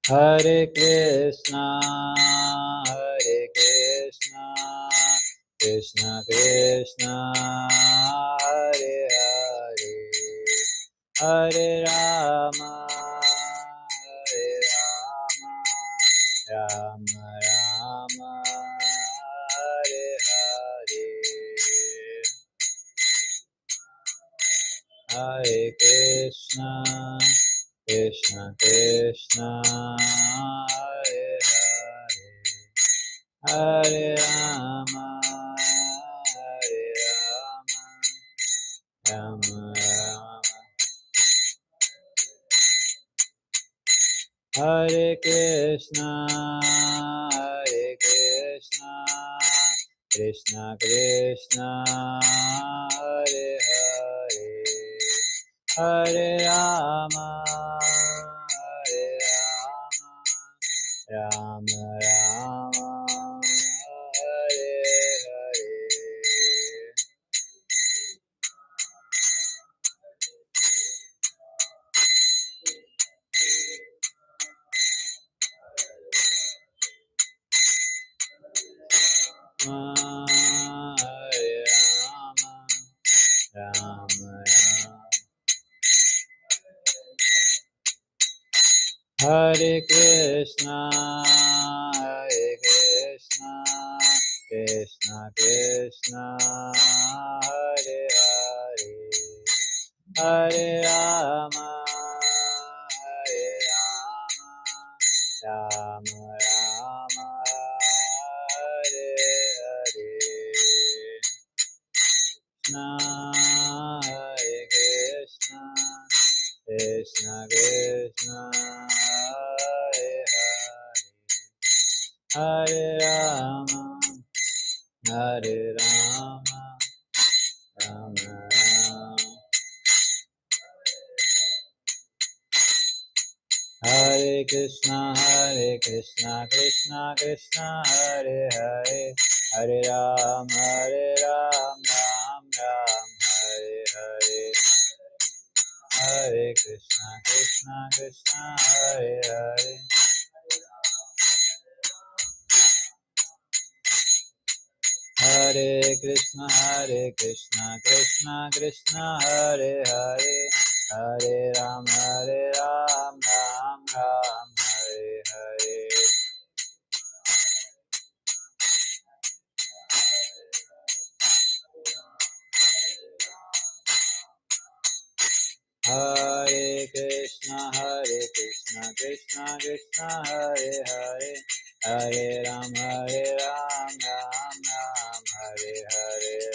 Hare Krishna, Hare Krishna, Krishna Krishna, Hare Hare, Hare Rama, Hare Rama, Rama Rama, Hare Hare, Hare Krishna, Krishna Krishna, Hare Hare, Hare Rama, Hare Rama, Rama Rama, Hare Krishna, Hare Krishna, Krishna Krishna, Hare Hare, Hare Rama, Hare Rama, Rama Rama, Hare Hare, Hare Rama, Rama Rama, Hare Krishna, Hare Krishna, Krishna Krishna, Hare Hare, Hare Rama, Hare Rama, Rama Rama, Hare Hare, Krishna, Hare Krishna, Krishna Krishna, Hare Hare, Hare Rama, Hare Rama, Rama Rama, Hare Krishna, Krishna Krishna, Hare Hare, Hare Ram, Ram Ram, Hare Hare, Hare Krishna, Krishna, Hare Hare, Hare Krishna, Krishna Krishna, Hare Hare, Hare Ram, Ram Ram, Hare Hare, Hare Krishna, Krishna Krishna, Hare Hare, Hare Ram, Ram Ram, Hare Hare,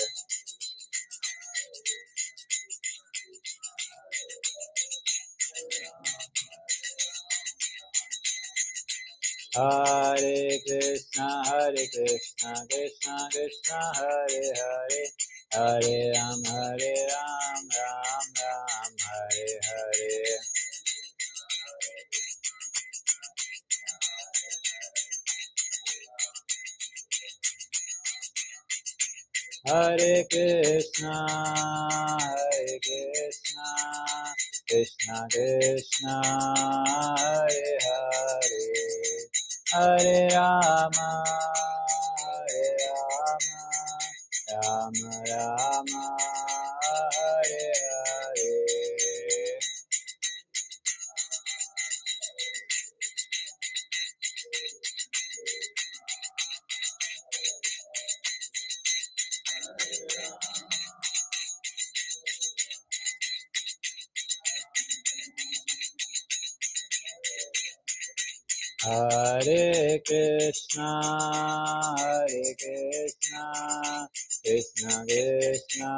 Hare Krishna, Krishna Krishna, Hare Hare, Hare Ram, Ram Ram, Hare Hare, Hare Krishna, Krishna Krishna, Hare Hare, Hare Rama, Rama Rama, Hare Hare, Hare Krishna, Krishna Krishna,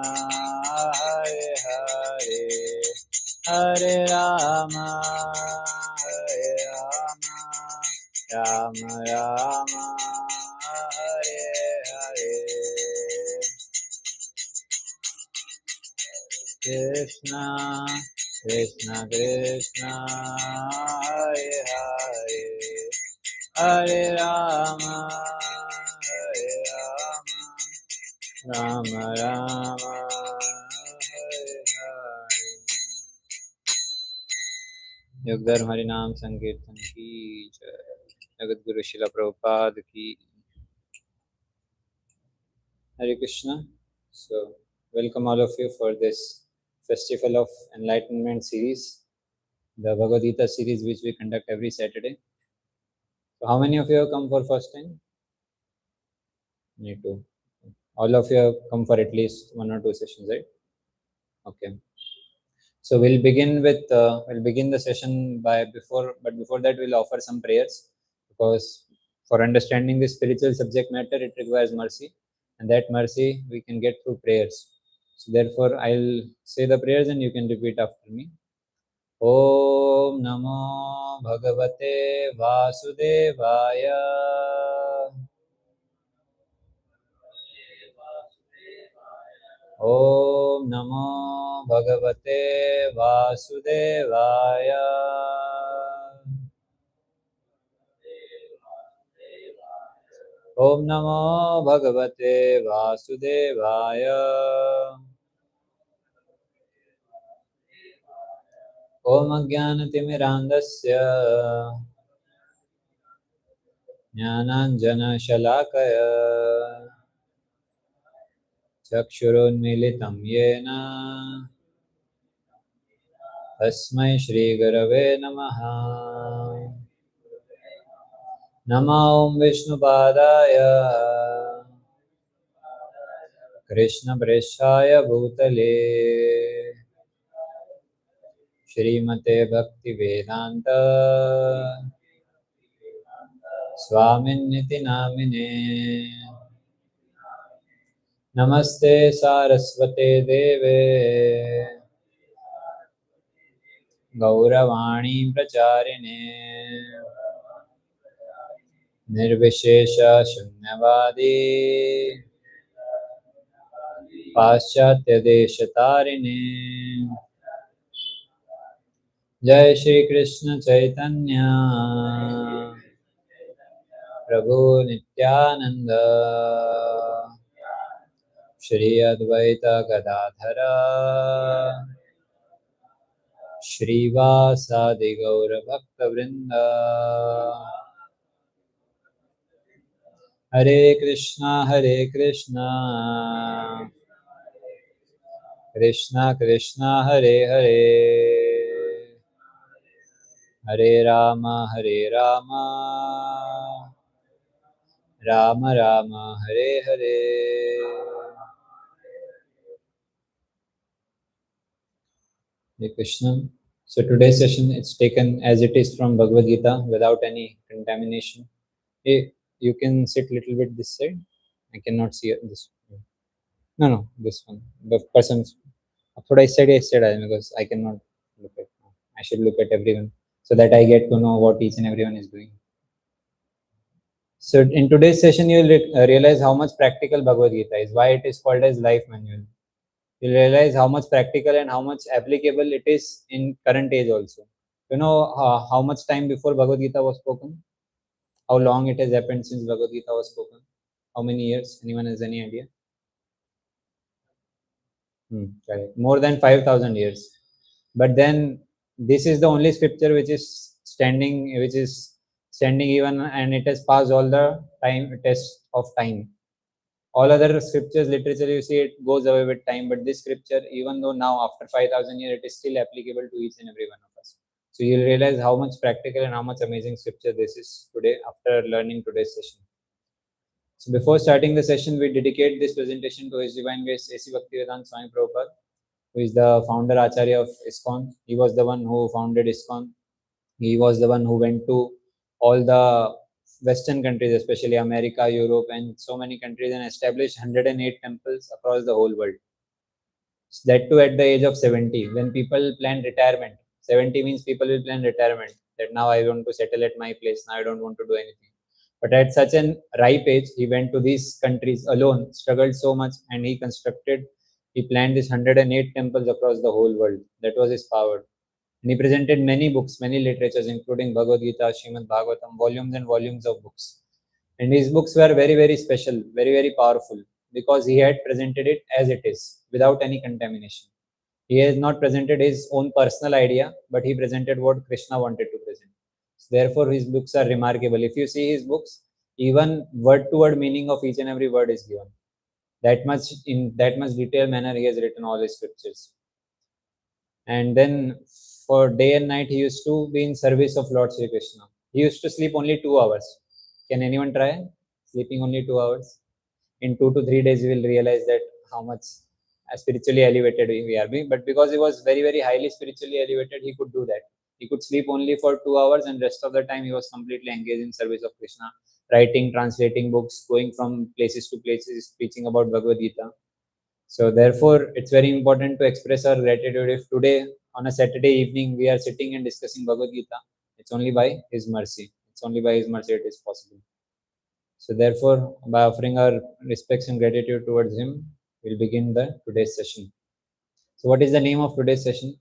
Hare Hare, Hare Rama, Rama Rama, Hare Hare, Krishna, Krishna Krishna, Hare Hare, Hare Rama, Rama Rama, Hare Hare. Yogdharma Harinam Sankirtan ki jai. Jagat Guru Shila Prabhupada ki. Hare Krishna. So, welcome all of you for this Festival of Enlightenment series, the Bhagavad Gita series which we conduct every Saturday. So, how many of you have come for first time? Me too. All of you have come for at least one or two sessions, right? Okay. So we'll begin the session by before that we'll offer some prayers, because for understanding the spiritual subject matter it requires mercy, and that mercy we can get through prayers. So therefore I'll say the prayers and you can repeat after me. Om Namo Bhagavate Vasudevaya. Om Namo Bhagavate Vasudevaya. Om Namo Bhagavate Vasudevaya. Om Ajnanatimirandasya Jnananjana Shalakaya Chakshurunmilitam Yena Tasmai Shri Gurave Namaha. Namo Om Vishnupadaya Krishna Preshaya Bhutale Shrimate Bhakti Vedanta Swaminiti Namine. Namaste Saraswate Deve Gauravani Pracharine Nirvishesha Shunyavadi Paschatya Deshatarine. Jai Shri Krishna Chaitanya Prabhu Nityananda Shri Advaita Gadadhara Shrivasadi Gaura Bhakta Vrinda. Hare Krishna Krishna Krishna Hare Hare Hare Rama Rama Rama Hare Hare. Hare Krishna. So today's session is taken as it is from Bhagavad Gita without any contamination. Hey, you can sit a little bit this side. I cannot see this. No, this one. The person's. I said because I cannot look at. I should look at everyone so that I get to know what each and everyone is doing. So in today's session, you will realize how much practical Bhagavad Gita is. Why it is called as life manual. You'll realize how much practical and how much applicable it is in current age also. You know how much time before Bhagavad Gita was spoken? How long it has happened since Bhagavad Gita was spoken? How many years? Anyone has any idea? Correct. More than 5,000 years. But then this is the only scripture which is standing even, and it has passed all the time test of time. All other scriptures, literature, you see, it goes away with time. But this scripture, even though now after 5,000 years, it is still applicable to each and every one of us. So you'll realize how much practical and how much amazing scripture this is today after learning today's session. So before starting the session, we dedicate this presentation to His Divine Grace A.C. Bhaktivedanta Swami Prabhupada, who is the founder Acharya of ISKCON. He was the one who founded ISKCON. He was the one who went to all the Western countries, especially America, Europe, and so many countries, and established 108 temples across the whole world. That too at the age of 70. When people plan retirement, 70 means people will plan retirement. That now I want to settle at my place. Now I don't want to do anything. But at such an ripe age, he went to these countries alone, struggled so much, and he planned these 108 temples across the whole world. That was his power. And he presented many books, many literatures, including Bhagavad Gita, Srimad Bhagavatam, volumes and volumes of books. And his books were very, very special, very, very powerful, because he had presented it as it is, without any contamination. He has not presented his own personal idea, but he presented what Krishna wanted to present. Therefore, his books are remarkable. If you see his books, even word to word meaning of each and every word is given. That much in that much detailed manner, he has written all his scriptures. And then for day and night, he used to be in service of Lord Sri Krishna. He used to sleep only 2 hours. Can anyone try sleeping only 2 hours? In 2 to 3 days, you will realize that how much spiritually elevated we are. But because he was very, very highly spiritually elevated, he could do that. He could sleep only for 2 hours, and rest of the time he was completely engaged in service of Krishna, writing, translating books, going from places to places, preaching about Bhagavad Gita. So therefore, it's very important to express our gratitude. If today on a Saturday evening we are sitting and discussing Bhagavad Gita, it's only by His mercy. It's only by His mercy it is possible. So therefore, by offering our respects and gratitude towards Him, we'll begin the today's session. So what is the name of today's session?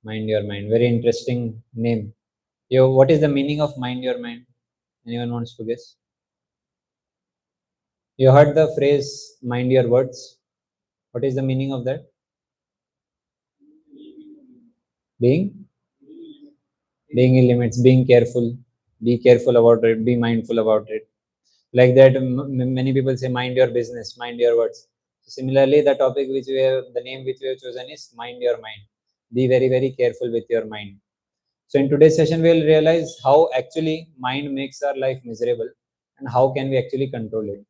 Mind Your Mind. Very interesting name. Yo, what is the meaning of Mind Your Mind? Anyone wants to guess? You heard the phrase mind your words. What is the meaning of that? Being in limits, being careful, be careful about it, be mindful about it. Like that, many people say, mind your business, mind your words. So similarly, the topic which we have, the name which we have chosen is mind your mind. Be very, very careful with your mind. So in today's session, we will realize how actually mind makes our life miserable and how can we actually control it.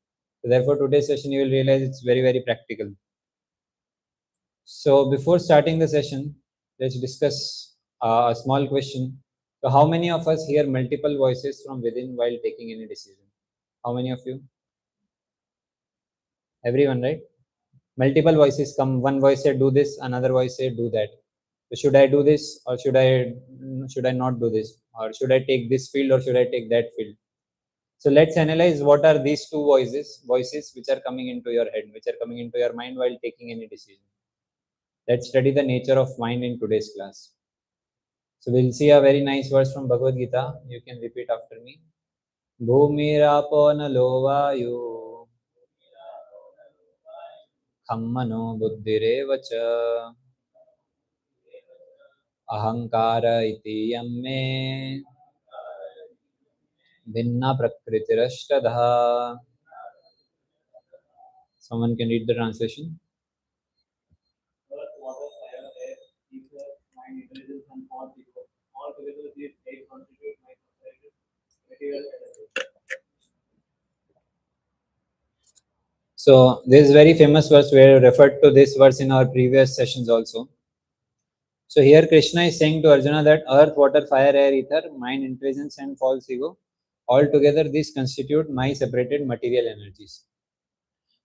So therefore, today's session, you will realize it's very, very practical. So before starting the session, let's discuss a small question. So how many of us hear multiple voices from within while taking any decision? How many of you? Everyone, right? Multiple voices come. One voice said do this, another voice said do that. So should I do this or should I not do this? Or should I take this field or should I take that field? So let's analyze what are these two voices which are coming into your head, which are coming into your mind while taking any decision. Let's study the nature of mind in today's class. So we'll see a very nice verse from Bhagavad Gita. You can repeat after me. Bhumirapo nalo vayu khammano buddhirev cha ahankara iti yamme bhinna prakritirashtadha. Someone can read the translation. Earth, water, fire, air, ether, mind, intelligence, and all people. All together, these eight constitute my material energy. So this is very famous verse. We have referred to this verse in our previous sessions also. So here Krishna is saying to Arjuna that earth, water, fire, air, ether, mind, intelligence, and false ego, all together these constitute my separated material energies.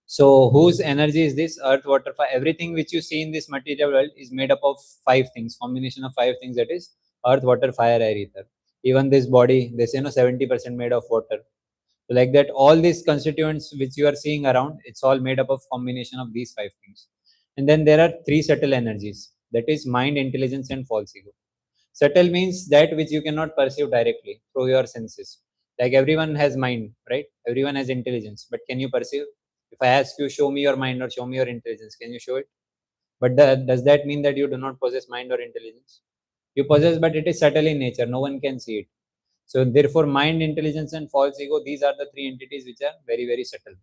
So whose energy is this? Earth, water, fire. Everything which you see in this material world is made up of 5 things, combination of 5 things, that is earth, water, fire, air, ether. Even this body, they say 70% made of water. So like that, all these constituents which you are seeing around, it's all made up of combination of these 5 things. And then there are 3 subtle energies, that is mind, intelligence, and false ego. Subtle means that which you cannot perceive directly through your senses. Like everyone has mind, right? Everyone has intelligence, but can you perceive? If I ask you, show me your mind or show me your intelligence, can you show it? But does that mean that you do not possess mind or intelligence? You possess, but it is subtle in nature. No one can see it. So therefore, mind, intelligence, and false ego, these are the 3 entities which are very, very subtle.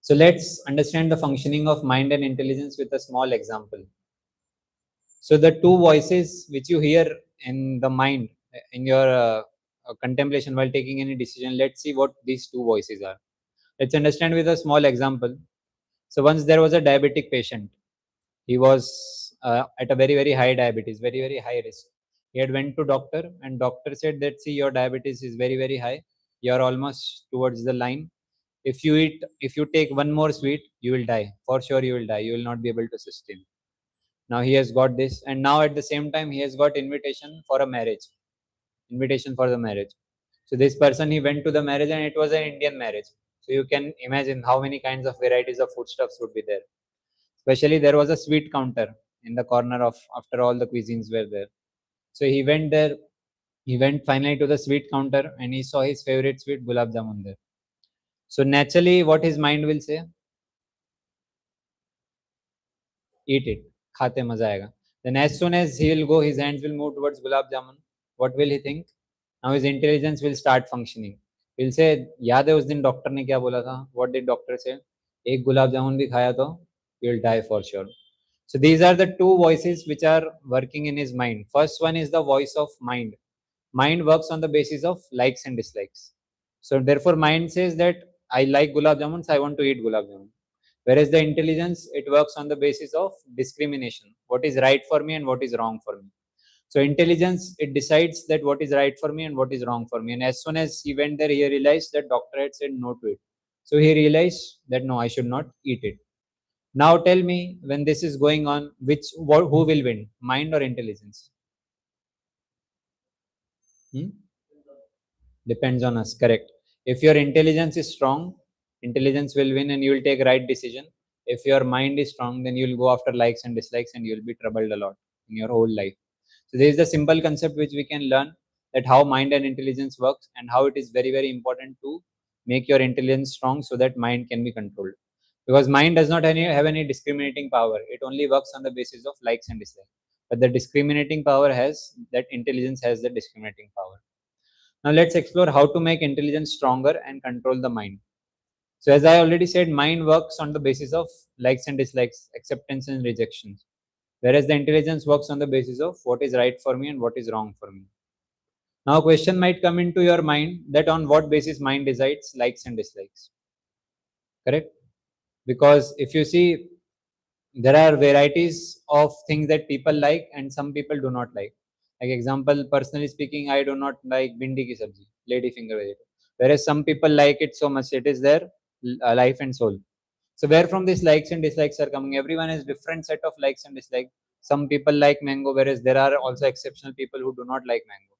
So let's understand the functioning of mind and intelligence with a small example. So the two voices which you hear in the mind, in your contemplation while taking any decision, let's see what these two voices are. Let's understand with a small example. So once there was a diabetic patient. He was at a very, very high diabetes, very, very high risk. He had went to doctor and doctor said that, see, your diabetes is very, very high. You are almost towards the line. If you take one more sweet, you will die. For sure, you will die. You will not be able to sustain. Now he has got this, and now at the same time he has got invitation for a marriage. Invitation for the marriage. So this person, he went to the marriage and it was an Indian marriage. So you can imagine how many kinds of varieties of foodstuffs would be there. Especially there was a sweet counter in the corner of after all the cuisines were there. So he went there. He went finally to the sweet counter and he saw his favorite sweet gulab jamun there. So naturally, what his mind will say? eat it. खाते मजा आएगा. Then as soon as he will go, his hands will move towards gulab jamun. What will he think? Now his intelligence will start functioning. He'll say, याद है उस दिन doctor ने क्या बोला था? What did doctor say? एक गुलाब जामुन भी खाया तो you will die for sure. So these are the two voices which are working in his mind. First one is the voice of mind. Mind works on the basis of likes and dislikes. So therefore mind says that I like gulab jamun, so I want to eat gulab jamun. Whereas the intelligence, it works on the basis of discrimination. What is right for me and what is wrong for me. So intelligence, it decides that what is right for me and what is wrong for me. And as soon as he went there, he realized that doctor had said no to it. So he realized that no, I should not eat it. Now tell me, when this is going on, who will win, mind or intelligence? Depends on us, correct. If your intelligence is strong, intelligence will win and you will take right decision. If your mind is strong, then you will go after likes and dislikes and you will be troubled a lot in your whole life. So this is the simple concept which we can learn, that how mind and intelligence works and how it is very, very important to make your intelligence strong so that mind can be controlled. Because mind does not have any discriminating power. It only works on the basis of likes and dislikes. But the discriminating power has, that intelligence has the discriminating power. Now let's explore how to make intelligence stronger and control the mind. So as I already said, mind works on the basis of likes and dislikes, acceptance and rejections. Whereas the intelligence works on the basis of what is right for me and what is wrong for me. Now a question might come into your mind that on what basis mind decides likes and dislikes. Correct? Because if you see, there are varieties of things that people like and some people do not like. Like example, personally speaking, I do not like bindi ki sabji, lady finger vegetable. Whereas some people like it so much, it is their life and soul. So where from these likes and dislikes are coming? Everyone has different set of likes and dislikes. Some people like mango, whereas there are also exceptional people who do not like mango.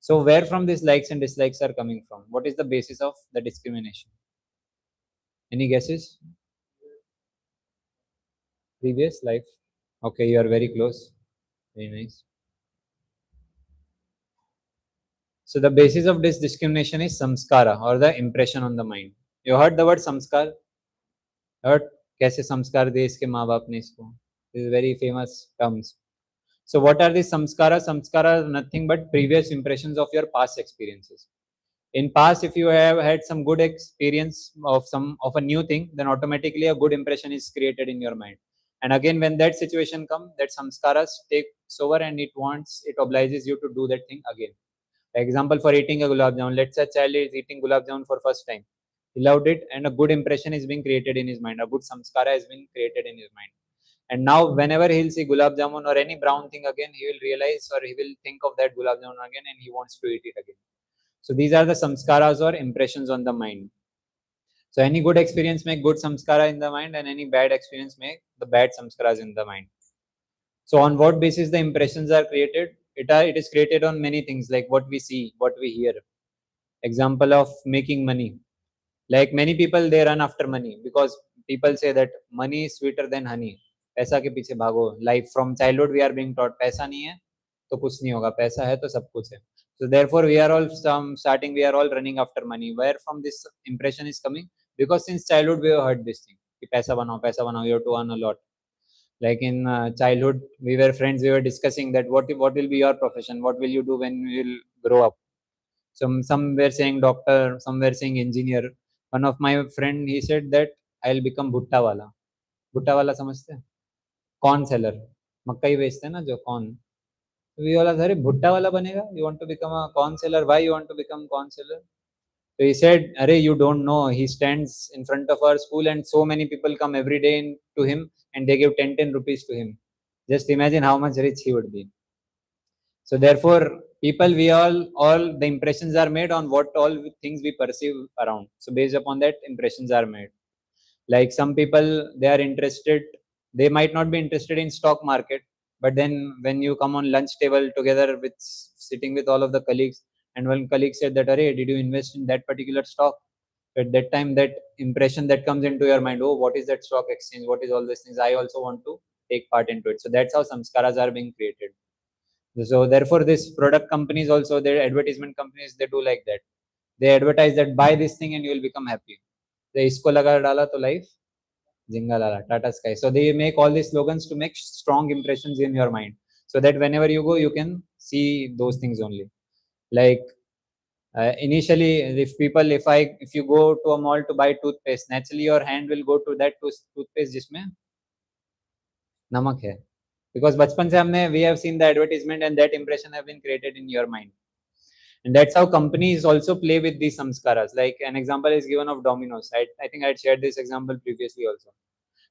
So where from these likes and dislikes are coming from? What is the basis of the discrimination? Any guesses? Previous life. Okay, you are very close. Very nice. So the basis of this discrimination is samskara or the impression on the mind. You heard the word samskar? Heard? कैसे संस्कार दिए इसके माँ बाप ने इसको? This is very famous terms. So what are these samskara? Samskara are nothing but previous impressions of your past experiences. In past, if you have had some good experience of a new thing, then automatically a good impression is created in your mind. And again, when that situation comes, that samskaras takes over and it obliges you to do that thing again. Example, for eating a gulab jamun, let's say a child is eating gulab jamun for first time. He loved it and a good impression is being created in his mind. A good samskara has been created in his mind. And now whenever he'll see gulab jamun or any brown thing again, he will realize or he will think of that gulab jamun again and he wants to eat it again. So these are the samskaras or impressions on the mind. So any good experience make good samskara in the mind and any bad experience make the bad samskaras in the mind. So on what basis the impressions are created? It is created on many things like what we see, what we hear. Example of making money. Like many people, they run after money because people say that money is sweeter than honey. पैसा के पीछे भागो. Like from childhood we are being taught पैसा नहीं है तो कुछ नहीं होगा, पैसा है तो सब कुछ है. So therefore we are all starting, we are all running after money. Where from this impression is coming? Because since childhood we have heard this thing. कि पैसा बनाओ, you have to earn a lot. Like in childhood, we were friends, we were discussing that what will be your profession, what will you do when you will grow up. Some were saying doctor, some were saying engineer. One of my friend, he said that I'll become भुट्टा वाला. भुट्टा वाला समझते हैं? Corn seller, मक्का ही बेचते हैं ना जो कॉर्न. We all are, अरे भुट्टा वाला बनेगा, you want to become a corn seller, why you want to become corn seller? So he said, Arey, you don't know. He stands in front of our school and so many people come every day to him and they give 10 rupees to him. Just imagine how much rich he would be. So therefore, people, we all the impressions are made on what all things we perceive around. So based upon that, impressions are made. Like some people, they are interested, they might not be interested in stock market, but then when you come on lunch table together with sitting with all of the colleagues, and one colleague said that, Arey, did you invest in that particular stock? At that time, that impression that comes into your mind, oh, what is that stock exchange? What is all these things? I also want to take part into it. So that's how samskaras are being created. So therefore, this product companies also, their advertisement companies, they do like that. They advertise that buy this thing and you will become happy. The isko laga dala to life Jingalala, Tata Sky. So they make all these slogans to make strong impressions in your mind, so that whenever you go, you can see those things only. Like initially, if you go to a mall to buy toothpaste, naturally your hand will go to that toothpaste जिसमें नमक है, because बचपन से हमने we have seen the advertisement and that impression have been created in your mind. And that's how companies also play with these samskaras. Like an example is given of Domino's. I think I had shared this example previously also.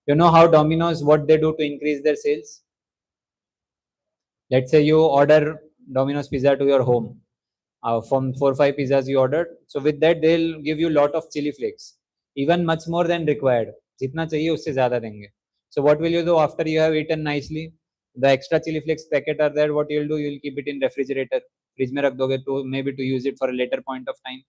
You know how Domino's, what they do to increase their sales? Let's say you order Domino's pizza to your home. From 4 or 5 pizzas you ordered. So with that, they'll give you lot of chili flakes, even much more than required. जितना चाहिए उससे ज़्यादा देंगे. So what will you do after you have eaten nicely? The extra chili flakes packet are there. What you'll do? You'll keep it in refrigerator. Fridge में रख दोगे to maybe to use it for a later point of time.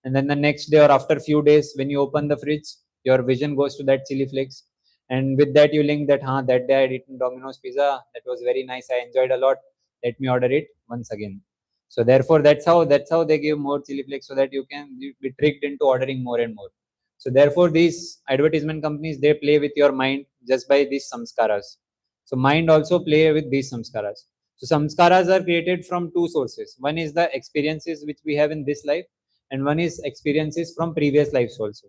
And then the next day or after few days, when you open the fridge, your vision goes to that chili flakes. And with that, you link that, that day I had eaten Domino's pizza. That was very nice. I enjoyed a lot. Let me order it once again. So therefore, that's how they give more chili flakes, so that you can be tricked into ordering more and more. So therefore, these advertisement companies, they play with your mind just by these samskaras. So mind also play with these samskaras. So samskaras are created from two sources. One is the experiences which we have in this life, and one is experiences from previous lives also.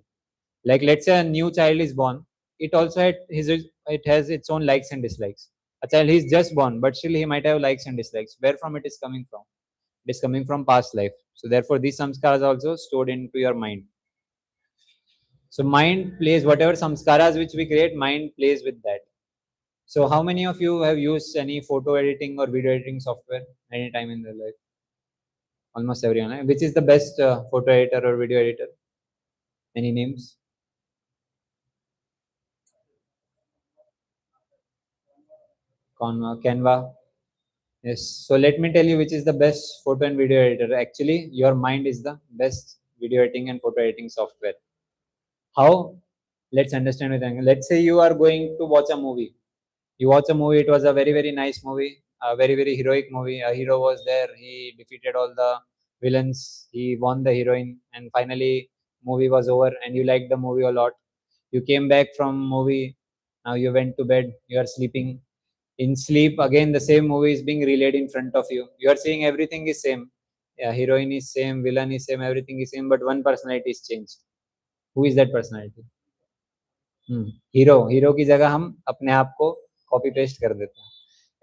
Like let's say a new child is born, it also it has its own likes and dislikes. A child is just born, but still he might have likes and dislikes. Where from it is coming from? It is coming from past life. So therefore, these samskaras are also stored into your mind. So mind plays whatever samskaras which we create, mind plays with that. So how many of you have used any photo editing or video editing software any time in their life? Almost everyone. Eh? Which is the best photo editor or video editor? Any names? Canva. Yes. So let me tell you which is the best photo and video editor. Actually, your mind is the best video editing and photo editing software. How? Let's understand it. Let's say you are going to watch a movie. You watch a movie. It was a very, very nice movie, a very, very heroic movie. A hero was there. He defeated all the villains. He won the heroine, and finally, movie was over. And you liked the movie a lot. You came back from movie. Now you went to bed. You are sleeping. In sleep, again the same movie is being relayed in front of you. You are seeing everything is same. Yeah, heroine is same, villain is same, everything is same, but one personality is changed. Who is that personality? Hero की जगह हम अपने आप को copy paste कर देते हैं.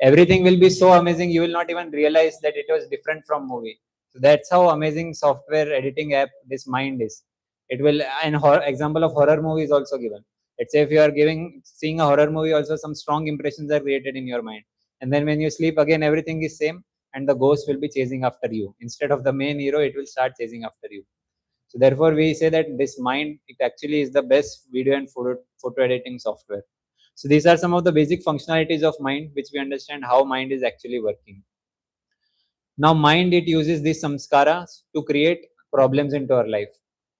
Everything will be so amazing, you will not even realize that it was different from movie. So that's how amazing software editing app this mind is. It will, an example of horror movie is also given. Let's say if you are seeing a horror movie, also some strong impressions are created in your mind, and then when you sleep again, everything is same, and the ghost will be chasing after you. Instead of the main hero, it will start chasing after you. So therefore, we say that this mind, it actually is the best video and photo editing software. So these are some of the basic functionalities of mind, which we understand how mind is actually working. Now, mind, it uses these samskaras to create problems into our life.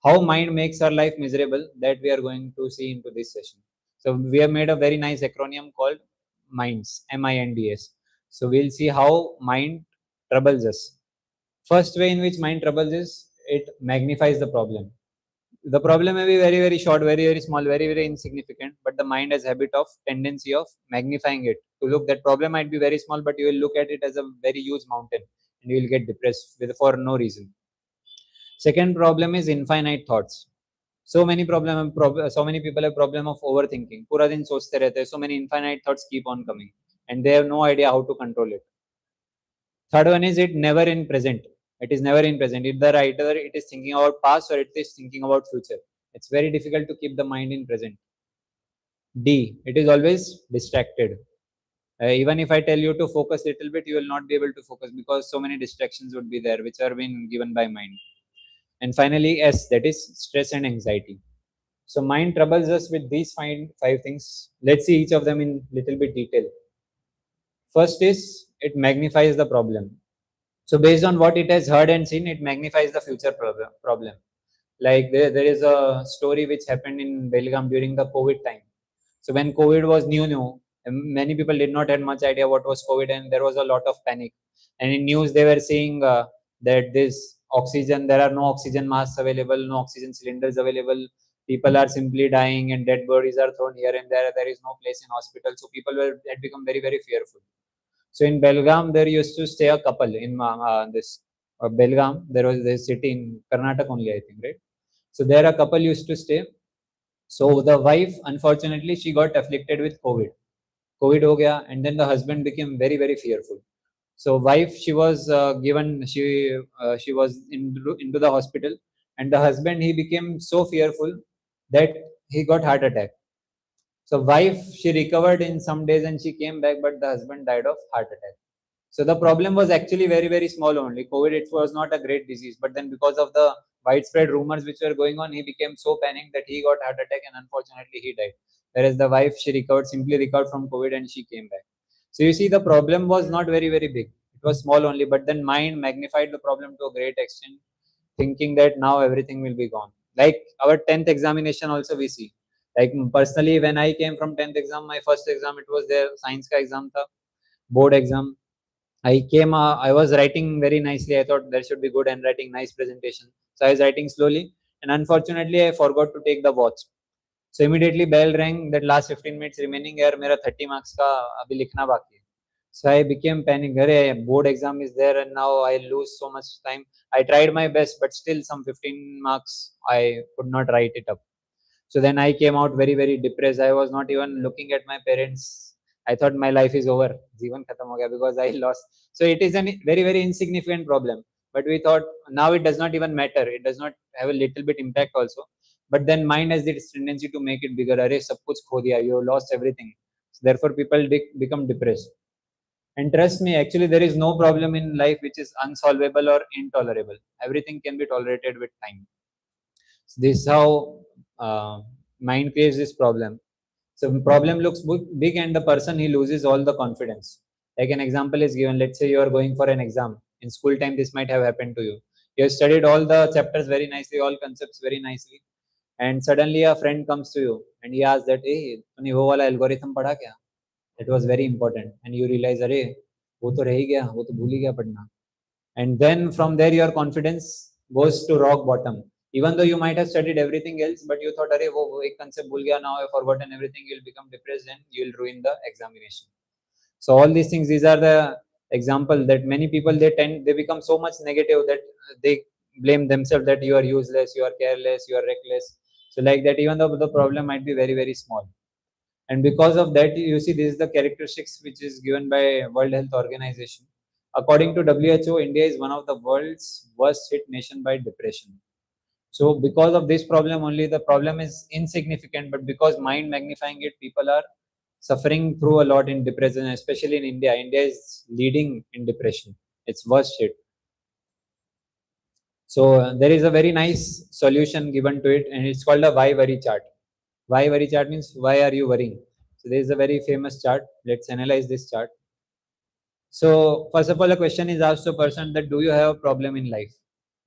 How mind makes our life miserable, that we are going to see into this session. So we have made a very nice acronym called MINDS, MINDS. So we'll see how mind troubles us. First way in which mind troubles is it magnifies the problem. The problem may be very, very short, very, very small, very, very insignificant, but the mind has habit of tendency of magnifying it. To look, that problem might be very small, but you will look at it as a very huge mountain, and you will get depressed for no reason. Second problem is infinite thoughts. So many people have problem of overthinking. पूरा दिन सोचते रहते हैं. So many infinite thoughts keep on coming, and they have no idea how to control it. Third one is it never in present. It is never in present. Either it is thinking about past or it is thinking about future. It's very difficult to keep the mind in present. D, it is always distracted. Even if I tell you to focus a little bit, you will not be able to focus because so many distractions would be there, which are being given by mind. And finally, S, that is stress and anxiety. So mind troubles us with these five things. Let's see each of them in little bit detail. First is it magnifies the problem. So based on what it has heard and seen, it magnifies the future problem. Like there is a story which happened in Belgaum during the COVID time. So when COVID was new, many people did not have much idea what was COVID, and there was a lot of panic. And in news, they were saying that this oxygen, there are no oxygen masks available, no oxygen cylinders available. People are simply dying and dead bodies are thrown here and there. There is no place in hospital. So people had become very, very fearful. So in Belgaum, there used to stay a couple in this Belgaum. There was this city in Karnataka only, I think, right? So there a couple used to stay. So the wife, unfortunately, she got afflicted with COVID. COVID ho gaya, and then the husband became very, very fearful. So wife, she was given, she was into the hospital, and the husband, he became so fearful that he got heart attack. So wife, she recovered in some days and she came back, but the husband died of heart attack. So the problem was actually very, very small only. COVID, it was not a great disease, but then because of the widespread rumors which were going on, he became so panicked that he got heart attack and unfortunately he died. Whereas the wife, she recovered, simply recovered from COVID and she came back. So you see, the problem was not very, very big. It was small only, but then mind magnified the problem to a great extent, thinking that now everything will be gone. Like our 10th examination also we see. Like personally, when I came from 10th exam, my first exam, it was the science ka exam tha, board exam. I came, I was writing very nicely. I thought there should be good handwriting, nice presentation. So I was writing slowly, and unfortunately, I forgot to take the watch. So immediately bell rang. That last 15 minutes remaining, यार मेरा 30 marks का अभी लिखना बाकी है. So I became panic. अरे board exam is there, and now I lose so much time. I tried my best, but still some 15 marks I could not write it up. So then I came out very, very depressed. I was not even looking at my parents. I thought my life is over. Jeevan khatam ho gaya because I lost. So it is a very, very insignificant problem. But we thought now it does not even matter. It does not have a little bit impact also. But then mind has this tendency to make it bigger. Arey, sab kuch kho diya. You lost everything. So therefore, people become depressed. And trust me, actually, there is no problem in life which is unsolvable or intolerable. Everything can be tolerated with time. So this is how mind creates this problem. So problem looks big, and the person, he loses all the confidence. Like an example is given. Let's say you are going for an exam in school time. This might have happened to you. You have studied all the chapters very nicely, all concepts very nicely, and suddenly a friend comes to you and he asks that, "Hey, तूने वो वाला algorithm पढ़ा क्या? It was very important." And you realize, "अरे, वो तो रह ही गया, वो तो भूल ही गया पढ़ना." And then from there your confidence goes to rock bottom, even though you might have studied everything else, but you thought, "अरे वो एक concept भूल गया, now I've forgotten everything." You'll become depressed and you'll ruin the examination. So all these things, these are the example that many people, they become so much negative that they blame themselves that you are useless, you are careless, you are reckless. So like that, even though the problem might be very, very small. And because of that, you see, this is the characteristics which is given by World Health Organization. According to WHO, India is one of the world's worst hit nation by depression. So because of this problem only, the problem is insignificant, but because mind magnifying it, people are suffering through a lot in depression, especially in India. India is leading in depression. It's worst hit. So there is a very nice solution given to it, and it's called a why worry chart. Why worry chart means why are you worrying? So there is a very famous chart. Let's analyze this chart. So first of all, a question is asked to a person that, do you have a problem in life?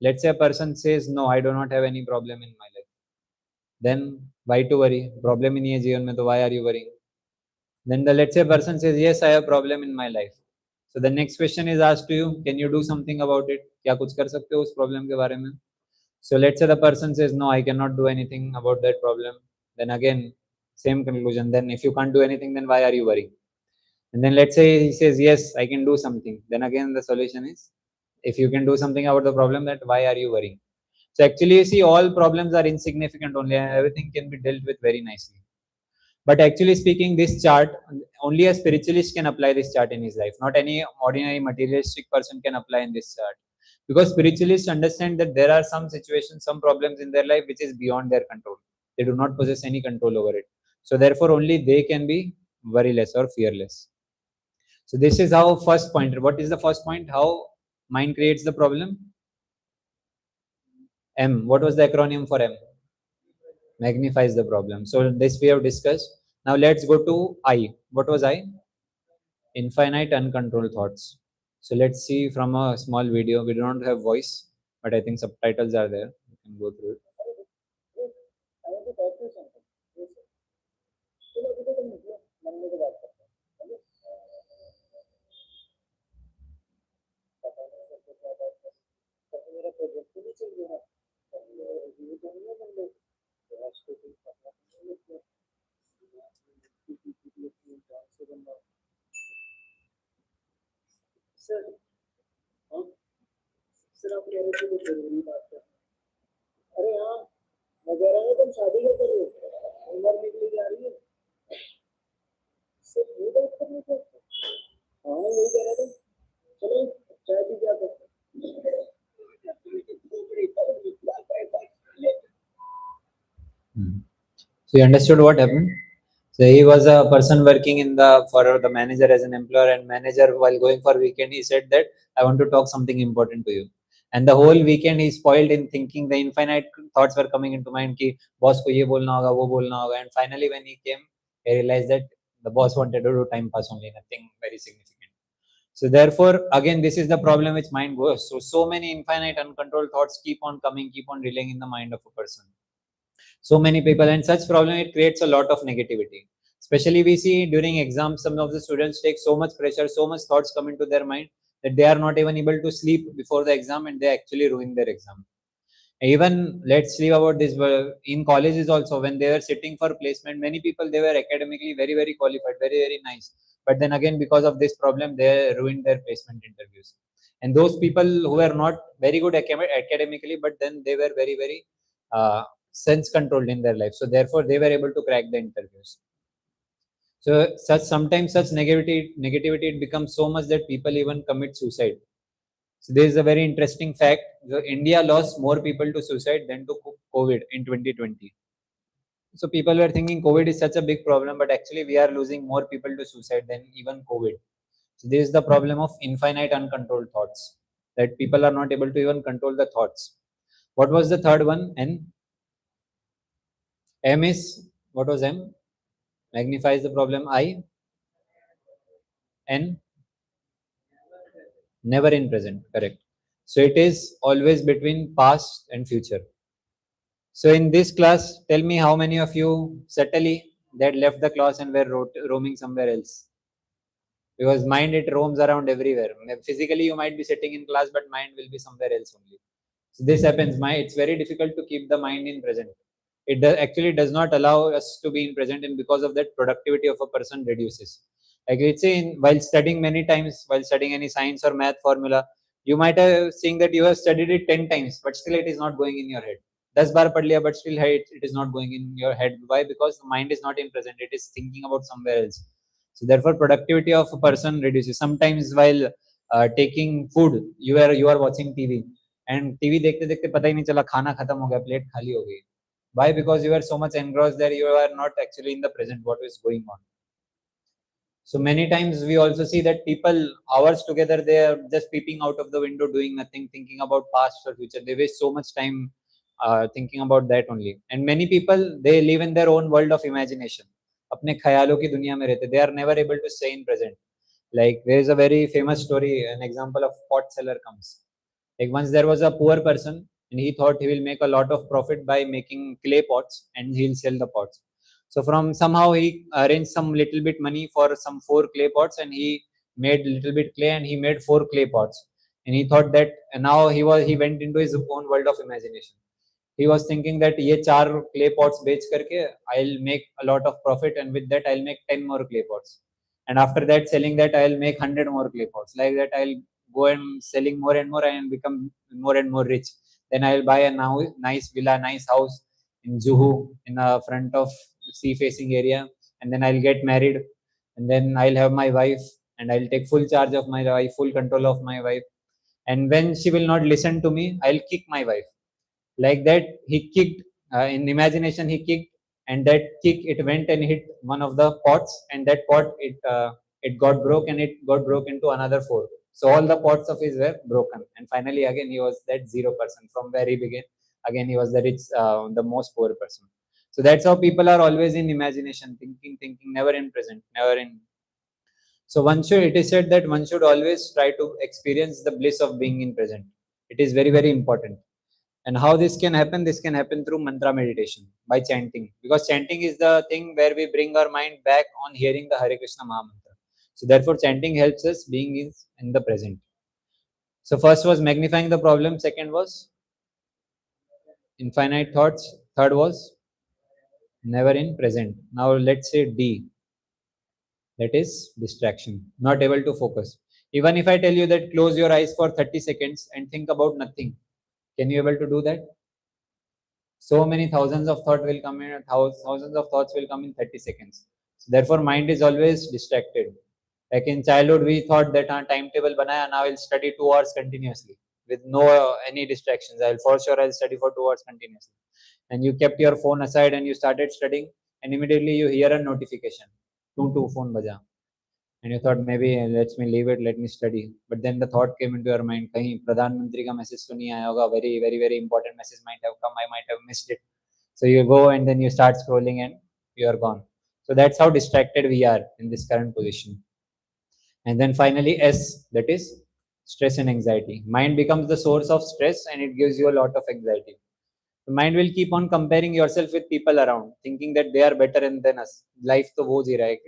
Let's say a person says, no, I do not have any problem in my life. Then why to worry? Problem in your जीवन में, तो why are you worrying? Then the let's say person says, yes, I have a problem in my life. So the next question is asked to you, can you do something about it? क्या कुछ कर सकते हो उस problem के बारे में? So let's say the person says, no, I cannot do anything about that problem. Then again, same conclusion. Then if you can't do anything, then why are you worrying? And then let's say he says, yes, I can do something. Then again, the solution is, if you can do something about the problem, that why are you worrying? So actually, you see, all problems are insignificant only, and everything can be dealt with very nicely. But actually speaking, this chart, only a spiritualist can apply this chart in his life. Not any ordinary materialistic person can apply in this chart. Because spiritualists understand that there are some situations, some problems in their life which is beyond their control. They do not possess any control over it. So therefore, only they can be worryless or fearless. So this is how first point. What is the first point? How mind creates the problem? M. What was the acronym for M? Magnifies the problem. So this we have discussed. Now let's go to I. What was I? Infinite uncontrolled thoughts. So let's see from a small video. We do not have voice, but I think subtitles are there. You can go through it. So you understood what happened? So he was a person working in the for the manager as an employer, and manager while going for weekend he said that I want to talk something important to you. And the whole weekend he spoiled in thinking, the infinite thoughts were coming into mind ki boss ko ye bolna hoga, wo bolna hoga. And finally when he came, he realized that the boss wanted to do time pass only, nothing very significant. So therefore again this is the problem which mind goes. So many infinite uncontrolled thoughts keep on coming, keep on relaying in the mind of a person. So many people, and such problem, it creates a lot of negativity. Especially we see during exams, some of the students take so much pressure, so much thoughts come into their mind that they are not even able to sleep before the exam, and they actually ruin their exam. Even let's leave about this, in colleges also, when they were sitting for placement, many people, they were academically very very qualified, very very nice, but then again because of this problem they ruined their placement interviews. And those people who were not very good academically, but then they were very very sense controlled in their life, so therefore they were able to crack the interviews. So such sometimes such negativity it becomes so much that people even commit suicide. So there is a very interesting fact. India lost more people to suicide than to COVID in 2020. So people were thinking COVID is such a big problem, but actually we are losing more people to suicide than even COVID. So this is the problem of infinite uncontrolled thoughts, that people are not able to even control the thoughts. What was the third one? N. M is, what was M? Magnifies the problem. I. N. Never in present. Correct. So it is always between past and future. So in this class, tell me how many of you certainly that left the class and were roaming somewhere else? Because mind, it roams around everywhere. Physically you might be sitting in class, but mind will be somewhere else only. So this happens. It's very difficult to keep the mind in present. It actually does not allow us to be in present, and because of that, productivity of a person reduces. Like let's say, while studying many times, while studying any science or math formula, you might have seen that you have studied it 10 times, but still it is not going in your head. 10 बार पढ़ लिया, but still it is not going in your head. Why? Because the mind is not in present. It is thinking about somewhere else. So therefore, productivity of a person reduces. Sometimes while taking food, you are watching TV, and TV देखते देखते पता ही नहीं चला खाना खत्म हो गया, plate खाली हो गई. Why? Because you are so much engrossed there, you are not actually in the present, what is going on. So many times we also see that people, hours together, they are just peeping out of the window, doing nothing, thinking about past or future. They waste so much time thinking about that only. And many people, they live in their own world of imagination. अपने ख्यालों की दुनिया में रहते. They are never able to stay in present. Like there is a very famous story, an example of pot seller comes. Like once there was a poor person, and he thought he will make a lot of profit by making clay pots, and he'll sell the pots. So from somehow he arranged some little bit money for some 4 clay pots, and he made little bit clay, and he made 4 clay pots. And he thought that, and now he went into his own world of imagination. He was thinking that ये 4 clay pots बेच करके I'll make a lot of profit, and with that I'll make 10 more clay pots, and after that selling that I'll make 100 more clay pots. Like that I'll go and selling more and more and become more and more rich. Then I'll buy a now nice villa, nice house in Juhu, in the front of sea facing area, and then I'll get married, and then I'll have my wife, and I'll take full charge of my wife, full control of my wife. And when she will not listen to me, I'll kick my wife. Like that he kicked, in imagination he kicked, and that kick, it went and hit one of the pots, and that pot, it got broke, and it got broke into another 4. So all the pots of his were broken, and finally again he was that 0% from where he began. Again he was the rich, the most poor person. So that's how people are always in imagination, thinking, never in present, never in. So it is said that one should always try to experience the bliss of being in present. It is very very important. And how this can happen? This can happen through mantra meditation, by chanting, because chanting is the thing where we bring our mind back on hearing the Hare Krishna Maha Mantra. So therefore chanting helps us being in the present. So first was magnifying the problem, second was infinite thoughts, third was never in present. Now let's say D, that is distraction, not able to focus. Even if I tell you that close your eyes for 30 seconds and think about nothing, can you able to do that? So many thousands of thoughts will come in, thousands of thoughts will come in 30 seconds. So therefore, mind is always distracted. Like in childhood, we thought that our timetable banaya, now I'll study 2 hours continuously with no any distractions. I'll study for 2 hours continuously. And you kept your phone aside and you started studying, and immediately you hear a notification. Two phone baja. And you thought maybe let me leave it, let me study. But then the thought came into your mind, कहीं प्रधानमंत्री का message तो नहीं आया होगा, very important message might have come, I might have missed it. So you go and then you start scrolling and you are gone. So that's how distracted we are in this current position. And then finally S, that is stress and anxiety. Mind becomes the source of stress and it gives you a lot of anxiety. The mind will keep on comparing yourself with people around, thinking that they are better than us. Life तो वो जी रहा है.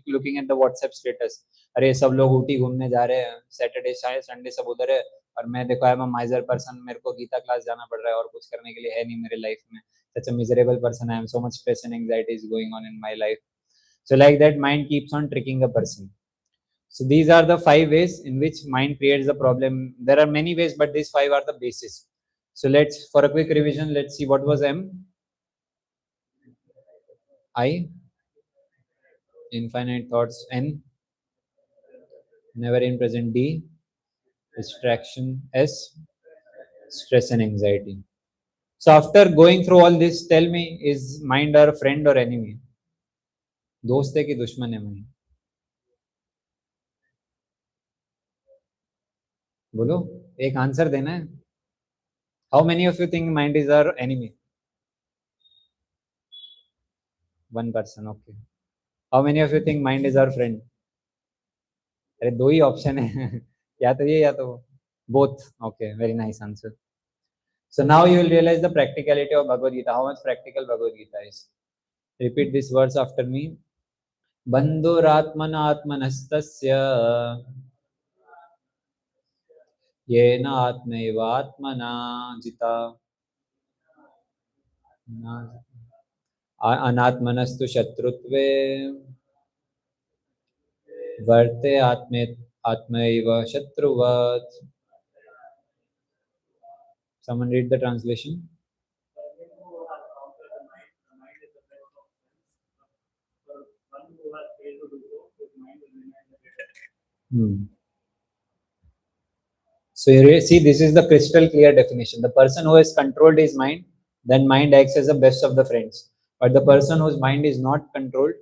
Looking at the WhatsApp status, अरे सब लोग ऊटी घूमने जा रहे हैं, सैटरडे संडे सब उधर है, और मैं देखो आई एम अ माइजर पर्सन, मेरे को गीता क्लास जाना पड़ रहा है और कुछ करने के लिए है नहीं मेरे लाइफ में. Such a miserable person I am. So much stress and anxiety is going on in my life. So like that, mind keeps on tricking a person. So these are the 5 ways in which mind creates the problem. There are many ways, but these 5 are the basis. So let's, for a quick revision, let's see what was M. I, infinite thoughts. N, never in present. D, distraction. S, stress and anxiety. So after going through all this, tell me, is mind our friend or enemy? दोस्त है कि दुश्मन है mind? बोलो, एक answer देना है. How many of you think mind is our enemy? One person, okay. How many of you think mind is our friend? अरे दो ही ऑप्शन है, या तो ये या तो both. Okay, very nice answer. So now you will realize the practicality of Bhagavad Gita, how much practical Bhagavad Gita is. Repeat this verse after me. Bandhuratmanatmanastasya yena atmaivatmana jita anatmanastu shatrutve varte atmaiva shatruvat. Someone read the translation. So you see, this is the crystal clear definition. The person who has controlled his mind, then mind acts as the best of the friends. But the person whose mind is not controlled,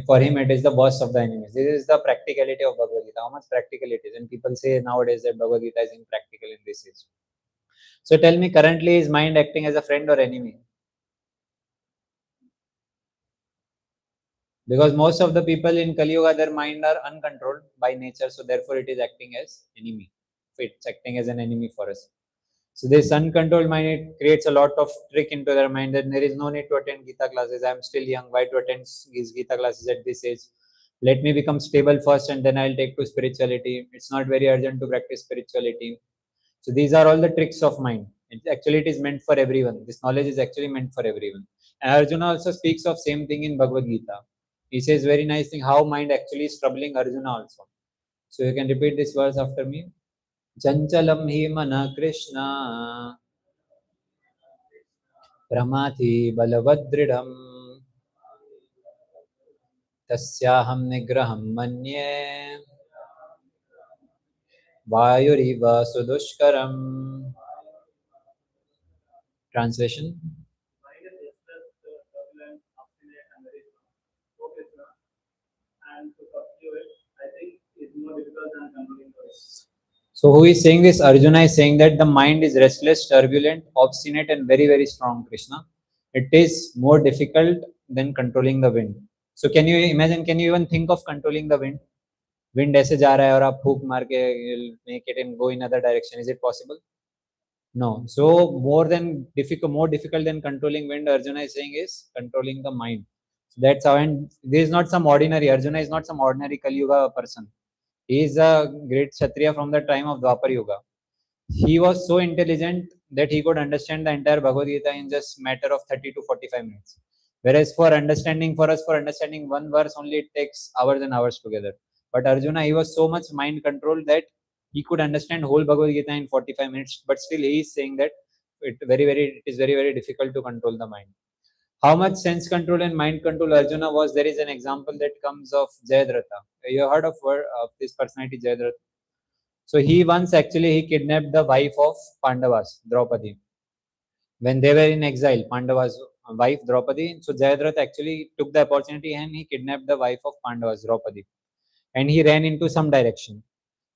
for him it is the worst of the enemies. This is the practicality of Bhagavad Gita. How much practical it is. And people say nowadays that Bhagavad Gita is impractical in this age. So tell me, currently is mind acting as a friend or enemy? Because most of the people in Kali Yuga, their mind are uncontrolled by nature, so therefore it is acting as enemy. It's acting as an enemy for us. So this uncontrolled mind, it creates a lot of trick into their mind, and there is no need to attend Gita classes. I am still young. Why to attend these Gita classes at this age? Let me become stable first, and then I'll take to spirituality. It's not very urgent to practice spirituality. So these are all the tricks of mind. It is meant for everyone. This knowledge is actually meant for everyone. And Arjuna also speaks of same thing in Bhagavad Gita. He says very nice thing how mind actually is troubling Arjuna also. So you can repeat this verse after me. Chanchalam hi mana Krishna Brahmati balavadridam tasyaham nigraham manye vayuriva sudushkaram. Translation. So who is saying this? Arjuna is saying that the mind is restless, turbulent, obstinate and very strong, Krishna. It is more difficult than controlling the wind. So can you imagine, can you even think of controlling the wind? Wind ऐसे जा रहा है और आप फूक मार के make it and go in other direction. Is it possible? No. So more difficult than controlling wind, Arjuna is saying is controlling the mind. So that's how, and this is not some ordinary, Arjuna is not some ordinary Kali Yuga person. He is a great Kshatriya from the time of Dwapar Yuga. He was so intelligent that he could understand the entire Bhagavad Gita in just matter of 30 to 45 minutes. Whereas for us, for understanding one verse only, it takes hours and hours together. But Arjuna, he was so much mind controlled that he could understand whole Bhagavad Gita in 45 minutes. But still, he is saying that it is very, very difficult to control the mind. How much sense control and mind control Arjuna was? There is an example that comes of Jayadratha. You heard of this personality, Jayadratha? So he once actually he kidnapped the wife of Pandavas, Draupadi. When they were in exile, Pandava's wife Draupadi. So Jayadratha actually took the opportunity and he kidnapped the wife of Pandavas, Draupadi, and he ran into some direction.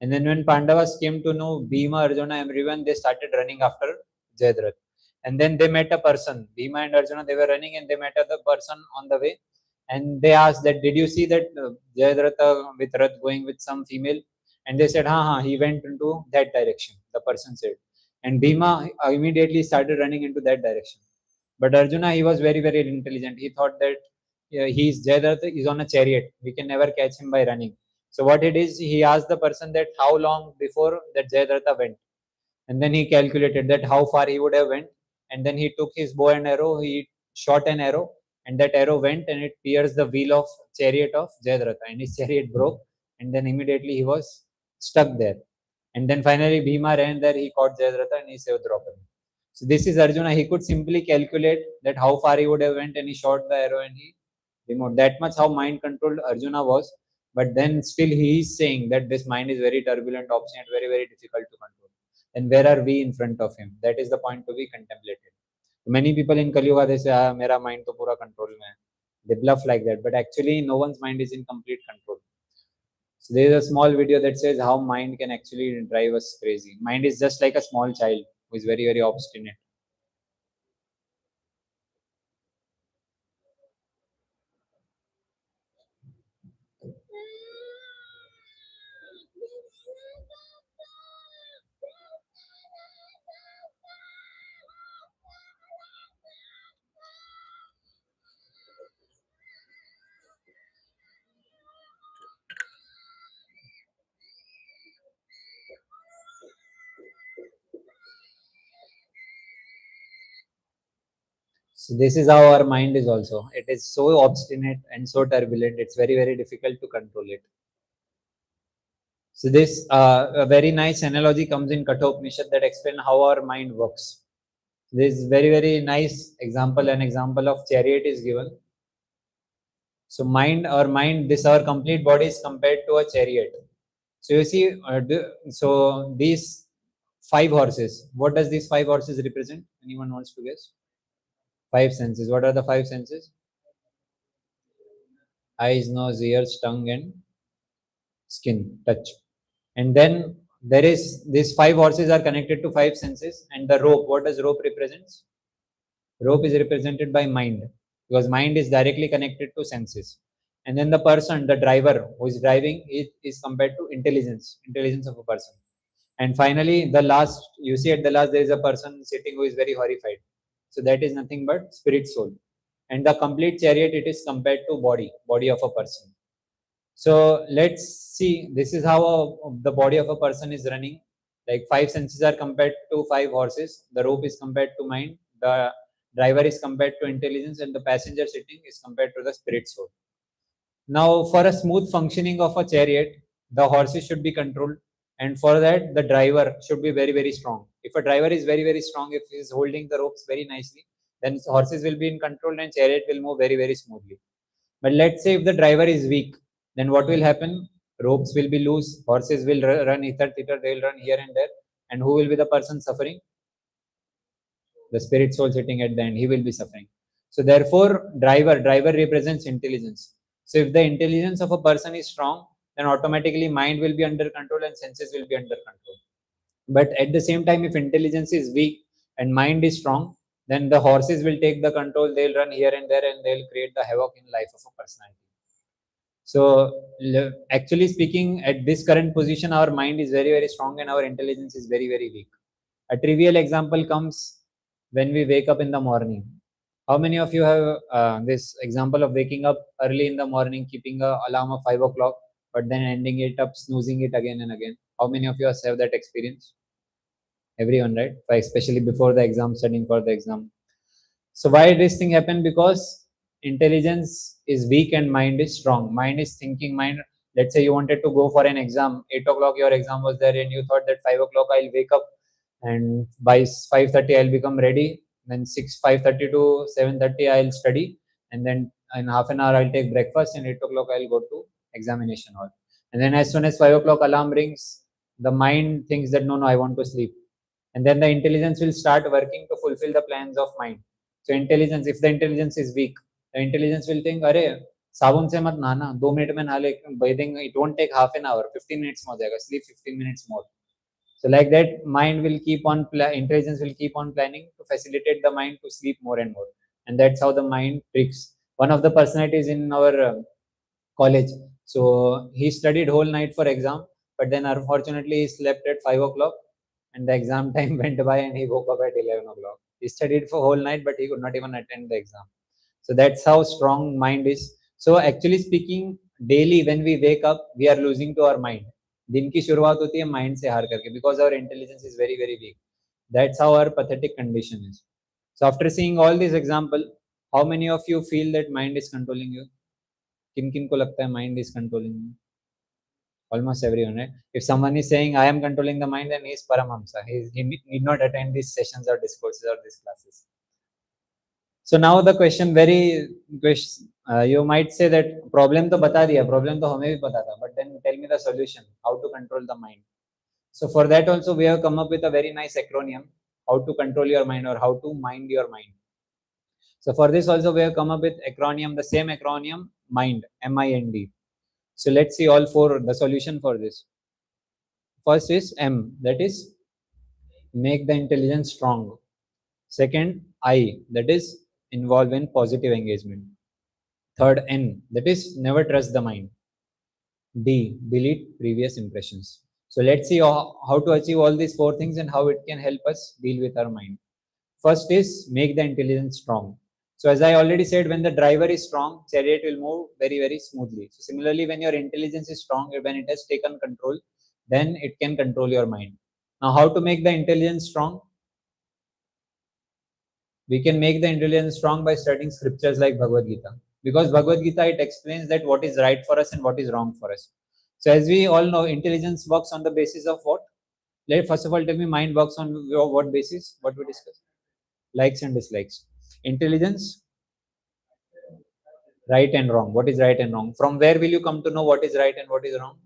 And then when Pandavas came to know Bhima, Arjuna, everyone, they started running after Jayadratha. And then they met a person. Bhima and Arjuna, they were running and they met other person on the way. And they asked that, did you see that Jayadratha with Rath going with some female? And they said, ha, he went into that direction, the person said. And Bhima immediately started running into that direction. But Arjuna, he was very, very intelligent. He thought that Jayadratha is on a chariot. We can never catch him by running. So what it is, he asked the person that how long before that Jayadratha went. And then he calculated that how far he would have went. And then he took his bow and arrow, he shot an arrow, and that arrow went and it pierced the wheel of chariot of Jayadratha. And his chariot broke. And then immediately he was stuck there. And then finally Bhima ran there, he caught Jayadratha and he saved Draupadi. So this is Arjuna. He could simply calculate that how far he would have went and he shot the arrow and he removed. That much how mind controlled Arjuna was. But then still he is saying that this mind is very turbulent, obstinate, very, very difficult to control. Then where are we in front of him? That is the point to be contemplated. Many people in Kali Yuga, they say, mera mind to pura control mein hai. They bluff like that. But actually no one's mind is in complete control. So there is a small video that says how mind can actually drive us crazy. Mind is just like a small child who is very, very obstinate. So this is how our mind is also. It is so obstinate and so turbulent. It's very, very difficult to control it. So this a very nice analogy comes in Kathopanishad that explain how our mind works. This very, very nice example, an example of chariot is given. So our mind, this our complete body is compared to a chariot. So you see, so these 5 horses, what does these 5 horses represent? Anyone wants to guess? 5 senses. What are the 5 senses? Eyes, nose, ears, tongue, and skin, touch. And then there is these 5 horses are connected to 5 senses. And the rope, what does rope represents? Rope is represented by mind because mind is directly connected to senses. And then the person, the driver who is driving, it is compared to intelligence of a person. And finally, the last, you see at the last, there is a person sitting who is very horrified. So that is nothing but spirit soul. And the complete chariot, it is compared to body of a person. So let's see, this is how the body of a person is running. Like 5 senses are compared to 5 horses. The rope is compared to mind. The driver is compared to intelligence, and the passenger sitting is compared to the spirit soul. Now, for a smooth functioning of a chariot, the horses should be controlled, and for that, the driver should be very, very strong. If a driver is very, very strong, if he is holding the ropes very nicely, then horses will be in control and chariot will move very, very smoothly. But let's say if the driver is weak, then what will happen? Ropes will be loose, horses will run hither, thither, they will run here and there, and who will be the person suffering? The spirit soul sitting at the end, he will be suffering. So therefore, driver represents intelligence. So if the intelligence of a person is strong, then automatically mind will be under control and senses will be under control. But at the same time, if intelligence is weak and mind is strong, then the horses will take the control, they'll run here and there and they'll create the havoc in life of a personality. So actually speaking, at this current position, our mind is very, very strong and our intelligence is very, very weak. A trivial example comes when we wake up in the morning. How many of you have this example of waking up early in the morning, keeping an alarm of 5 o'clock, but then ending it up, snoozing it again and again? How many of you have that experience? Everyone, right? Especially before the exam, studying for the exam. So why this thing happen? Because intelligence is weak and mind is strong. Mind is thinking mind. Let's say you wanted to go for an exam, 8 o'clock your exam was there, and you thought that 5 o'clock I'll wake up and by 5:30 I'll become ready. Then 5:30 to 7:30 I'll study, and then in half an hour I'll take breakfast, and 8 o'clock I'll go to examination hall. And then as soon as 5 o'clock alarm rings, the mind thinks that no, I want to sleep. And then the intelligence will start working to fulfill the plans of mind. So intelligence, if the intelligence is weak, the intelligence will think, अरे साबुन से मत नहाना, 2 minute में नहा ले, bathing it won't take half an hour, 15 minutes में हो जाएगा, sleep 15 minutes more. So like that, mind will keep on intelligence will keep on planning to facilitate the mind to sleep more and more, and that's how the mind tricks. One of the personalities in our college, so he studied whole night for exam, but then unfortunately he slept at 5 o'clock, and the exam time went by and he woke up at 11 o'clock. He studied for whole night, but he could not even attend the exam. So that's how strong mind is. So actually speaking, daily when we wake up, we are losing to our mind. दिन की शुरुआत होती है mind से हार करके, because our intelligence is very very weak. That's how our pathetic condition is. So after seeing all these example, how many of you feel that mind is controlling you? किन किन को लगता है mind is controlling you? Almost everyone, right? If someone is saying I am controlling the mind, then he is Paramhamsa. He need not attend these sessions or discourses or these classes. So now the question you might say that problem to bata diya, problem to hame bhi pata tha, but then tell me the solution, how to control the mind. So for that also we have come up with a very nice acronym, how to control your mind or how to mind your mind. So for this also we have come up with acronym, the same acronym, mind, M-I-N-D. So let's see all four, the solution for this. First is M, that is make the intelligence strong. Second, I, that is involve in positive engagement. Third, N, that is never trust the mind. D, delete previous impressions. So let's see how to achieve all these four things and how it can help us deal with our mind. First is make the intelligence strong. So as I already said, when the driver is strong, chariot will move very, very smoothly. So similarly, when your intelligence is strong, when it has taken control, then it can control your mind. Now, how to make the intelligence strong? We can make the intelligence strong by studying scriptures like Bhagavad Gita. Because Bhagavad Gita, it explains that what is right for us and what is wrong for us. So as we all know, intelligence works on the basis of what? First of all, tell me, mind works on what basis? What we discussed? Likes and dislikes. Intelligence, right and wrong. What is right and wrong? From where will you come to know what is right and what is wrong?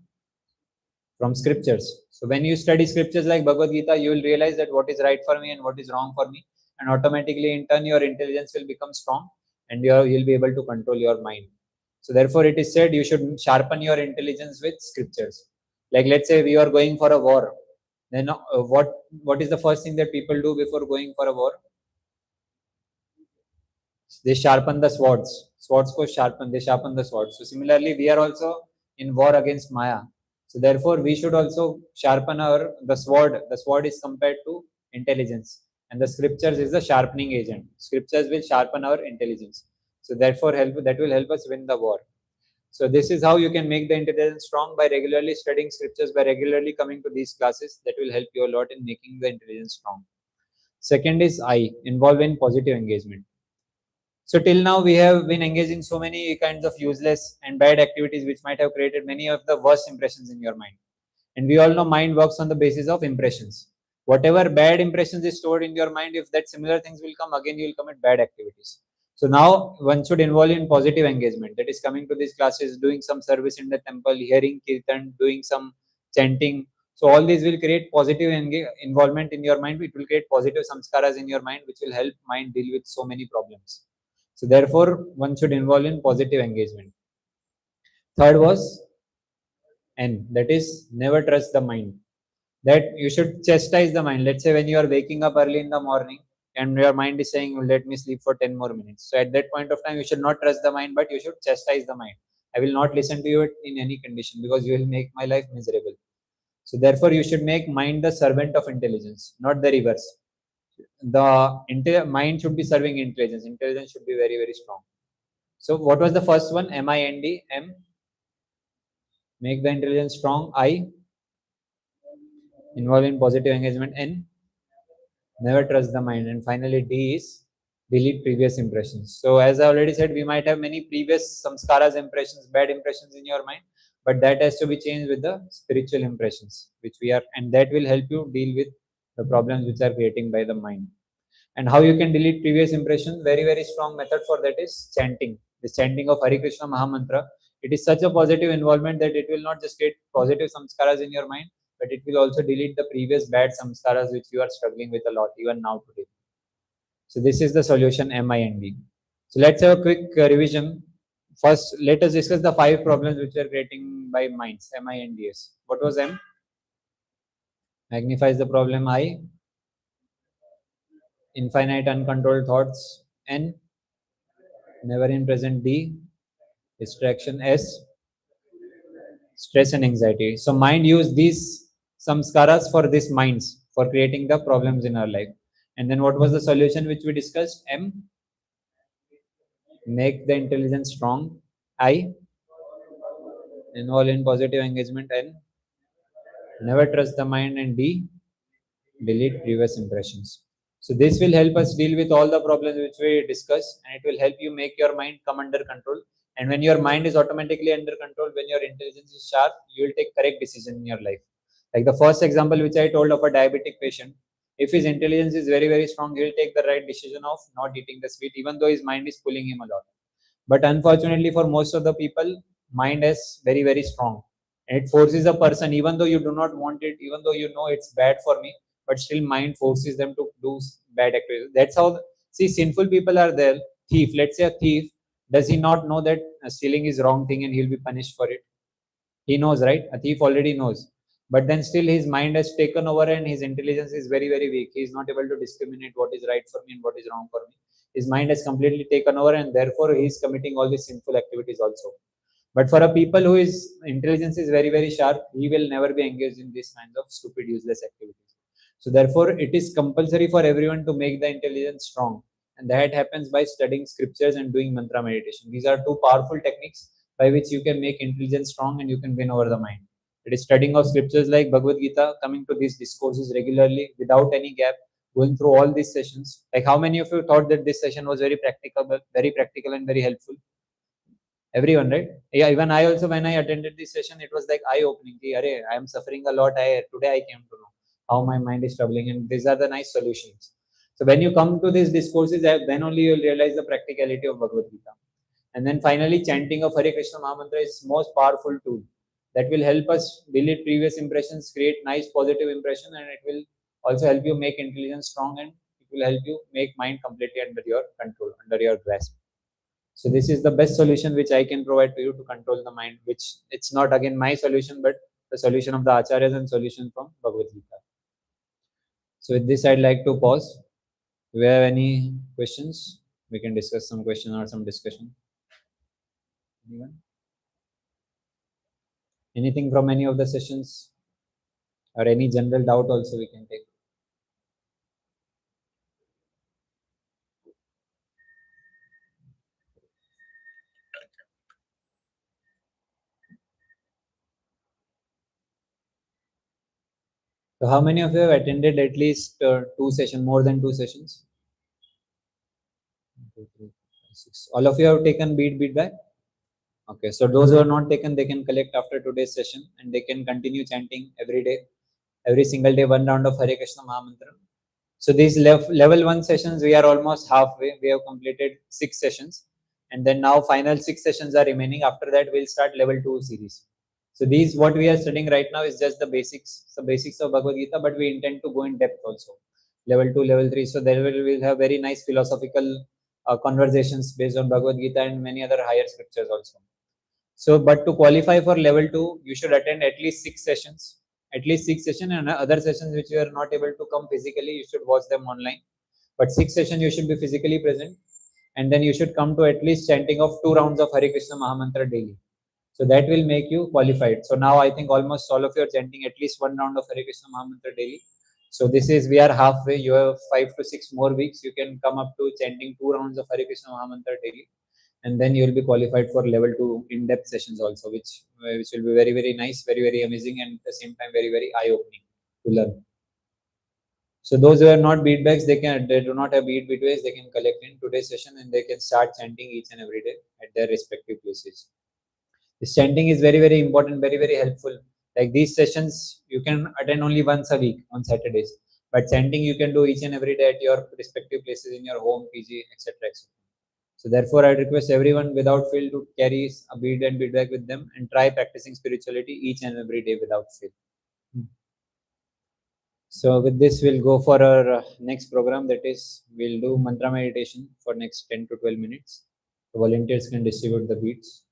From scriptures. So when you study scriptures like Bhagavad Gita, you will realize that what is right for me and what is wrong for me, and automatically in turn your intelligence will become strong and you'll be able to control your mind. So therefore it is said you should sharpen your intelligence with scriptures. Like let's say we are going for a war, then what is the first thing that people do before going for a war? They sharpen the swords. They sharpen the swords. So similarly, we are also in war against Maya. So therefore, we should also sharpen the sword. The sword is compared to intelligence, and the scriptures is the sharpening agent. Scriptures will sharpen our intelligence. So therefore, that will help us win the war. So this is how you can make the intelligence strong, by regularly studying scriptures, by regularly coming to these classes. That will help you a lot in making the intelligence strong. Second is I, involve in positive engagement. So till now we have been engaging so many kinds of useless and bad activities which might have created many of the worst impressions in your mind. And we all know mind works on the basis of impressions. Whatever bad impressions is stored in your mind, if that similar things will come again, you will commit bad activities. So now one should involve in positive engagement. That is coming to these classes, doing some service in the temple, hearing kirtan, doing some chanting. So all these will create positive involvement in your mind. It will create positive samskaras in your mind, which will help mind deal with so many problems. So therefore, one should involve in positive engagement. Third was N, that is never trust the mind. That you should chastise the mind. Let's say when you are waking up early in the morning and your mind is saying, let me sleep for 10 more minutes. So at that point of time, you should not trust the mind, but you should chastise the mind. I will not listen to you in any condition because you will make my life miserable. So therefore, you should make mind the servant of intelligence, not the reverse. The mind should be serving intelligence. Intelligence should be very, very strong. So what was the first one? M-I-N-D, M, make the intelligence strong. I, involve in positive engagement. N, never trust the mind. And finally D is delete previous impressions. So as I already said, we might have many previous samskaras, impressions, bad impressions in your mind, but that has to be changed with the spiritual impressions, which we are, and that will help you deal with the problems which are creating by the mind. And how you can delete previous impressions? Very, very strong method for that is chanting. The chanting of Hare Krishna Mahamantra. It is such a positive involvement that it will not just create positive samskaras in your mind, but it will also delete the previous bad samskaras which you are struggling with a lot even now today. So this is the solution MIND. So let's have a quick revision. First, let us discuss the 5 problems which are creating by minds. MINDS. What was M? Magnifies the problem. I. Infinite uncontrolled thoughts. N. Never in present. D. Distraction. S. Stress and anxiety. So mind use these samskaras for these minds for creating the problems in our life. And then what was the solution which we discussed? M. Make the intelligence strong. I. Involve in positive engagement. And never trust the mind. And D. Delete previous impressions. So this will help us deal with all the problems which we discussed, and it will help you make your mind come under control. And when your mind is automatically under control, when your intelligence is sharp, you will take correct decision in your life. Like the first example which I told of a diabetic patient, if his intelligence is very, very strong, he will take the right decision of not eating the sweet, even though his mind is pulling him a lot. But unfortunately, for most of the people, mind is very, very strong. And it forces a person, even though you do not want it, even though you know it's bad for me, but still mind forces them to do bad activities. That's how, see, sinful people are there. Thief, let's say a thief, does he not know that stealing is wrong thing and he'll be punished for it? He knows, right? A thief already knows. But then still his mind has taken over and his intelligence is very, very weak. He is not able to discriminate what is right for me and what is wrong for me. His mind has completely taken over and therefore he is committing all these sinful activities also. But for a people who is intelligence is very, very sharp, he will never be engaged in these kinds of stupid, useless activities. So therefore, it is compulsory for everyone to make the intelligence strong. And that happens by studying scriptures and doing mantra meditation. These are two powerful techniques by which you can make intelligence strong and you can win over the mind. It is studying of scriptures like Bhagavad Gita, coming to these discourses regularly without any gap, going through all these sessions. Like how many of you thought that this session was very practical and very helpful? Everyone, right? Yeah, even I also, when I attended this session, it was like eye-opening. I am suffering a lot. Today I came to know how my mind is troubling, and these are the nice solutions. So when you come to these discourses, then only you will realize the practicality of Bhagavad Gita. And then finally, chanting of Hare Krishna Mahamantra is most powerful tool that will help us delete previous impressions, create nice positive impression, and it will also help you make intelligence strong, and it will help you make mind completely under your control, under your grasp. So this is the best solution which I can provide to you to control the mind, which it's not again my solution, but the solution of the acharyas and solution from Bhagavad Gita. So with this, I'd like to pause. Do we have any questions? We can discuss some question or some discussion. Anyone? Anything from any of the sessions or any general doubt also we can take. So how many of you have attended at least 2 sessions, more than 2 sessions? 1, 2, 3, 4, 5, 6. All of you have taken beat back? Okay, so those who are not taken, they can collect after today's session and they can continue chanting every day, every single day, 1 round of Hare Krishna Mahamantra. So these level 1 sessions, we are almost halfway. We have completed 6 sessions. And then now final 6 sessions are remaining. After that, we'll start level 2 series. So these, what we are studying right now is just the basics of Bhagavad Gita, but we intend to go in depth also. Level 2, level 3. So there we'll have very nice philosophical conversations based on Bhagavad Gita and many other higher scriptures also. So, but to qualify for level 2, you should attend at least 6 sessions. At least 6 sessions, and other sessions which you are not able to come physically, you should watch them online. But 6 sessions, you should be physically present. And then you should come to at least chanting of 2 rounds of Hare Krishna Mahamantra daily. So that will make you qualified. So now I think almost all of you are chanting at least 1 round of Hare Krishna Mahamantra daily. So this is, we are halfway. You have 5 to 6 more weeks. You can come up to chanting 2 rounds of Hare Krishna Mahamantra daily. And then you will be qualified for level 2 in-depth sessions also, which will be very, very nice, very, very amazing, and at the same time very, very eye-opening to learn. So those who are not bead bags, they do not have bead ways, they can collect in today's session and they can start chanting each and every day at their respective places. This chanting is very, very important, very, very helpful. Like these sessions, you can attend only once a week on Saturdays, but chanting you can do each and every day at your respective places in your home, PG, etc. etc. So therefore, I request everyone without fail to carry a bead and bead bag with them and try practicing spirituality each and every day without fail. So with this, we'll go for our next program. That is, we'll do mantra meditation for next 10 to 12 minutes. The volunteers can distribute the beads.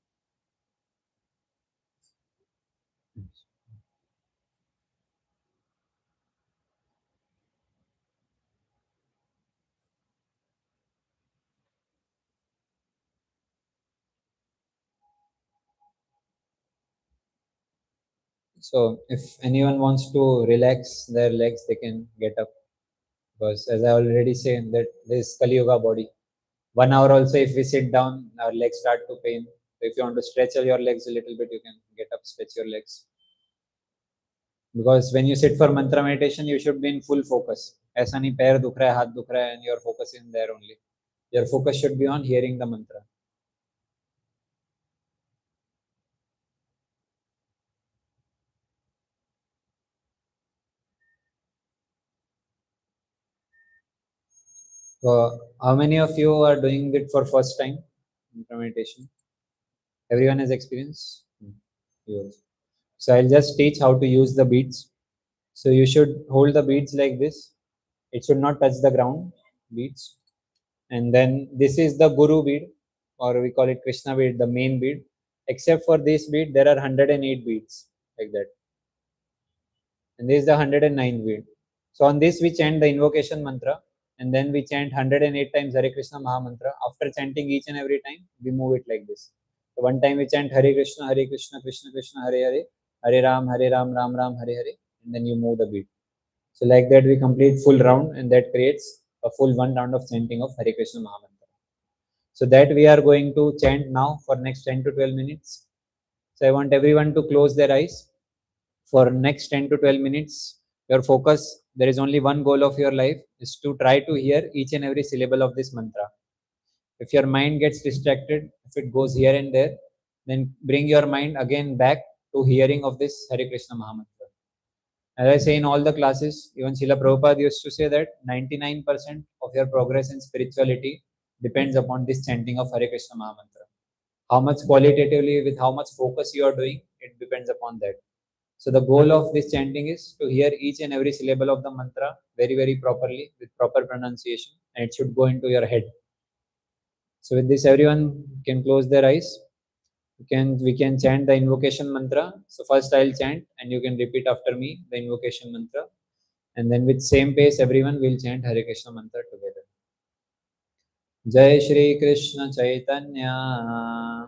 So if anyone wants to relax their legs, they can get up. Because as I already said, that this Kali Yuga body. 1 hour also, if we sit down, our legs start to pain. So if you want to stretch your legs a little bit, you can get up, stretch your legs. Because when you sit for mantra meditation, you should be in full focus. ऐसा नहीं पैर दुख रहा है, हाथ दुख रहा है, and your focus is there only. Your focus should be on hearing the mantra. So how many of you are doing it for first time? Mantra meditation. Everyone has experience. Yes. So I'll just teach how to use the beads. So you should hold the beads like this. It should not touch the ground. Beads. And then this is the Guru bead, or we call it Krishna bead, the main bead. Except for this bead, there are 108 beads like that. And this is the 109 bead. So on this, we chant the invocation mantra, and then we chant 108 times Hare Krishna Maha Mantra. After chanting each and every time, we move it like this. So one time we chant Hare Krishna, Krishna Krishna, Hare Hare, Hare Ram, Ram Ram, Hare Hare, and then you move the beat. So like that, we complete full round, and that creates a full 1 round of chanting of Hare Krishna Maha Mantra. So that we are going to chant now for next 10 to 12 minutes. So I want everyone to close their eyes for next 10 to 12 minutes. Your focus, there is only one goal of your life, is to try to hear each and every syllable of this mantra. If your mind gets distracted, if it goes here and there, then bring your mind again back to hearing of this Hare Krishna Maha Mantra. As I say in all the classes, even Srila Prabhupada used to say that 99% of your progress in spirituality depends upon this chanting of Hare Krishna Maha Mantra. How much qualitatively, with how much focus you are doing, it depends upon that. So the goal of this chanting is to hear each and every syllable of the mantra very, very properly with proper pronunciation, and it should go into your head. So with this, everyone can close their eyes. We can chant the invocation mantra. So first I'll chant, and you can repeat after me the invocation mantra, and then with same pace, everyone will chant Hare Krishna mantra together. Jai Shri Krishna Chaitanya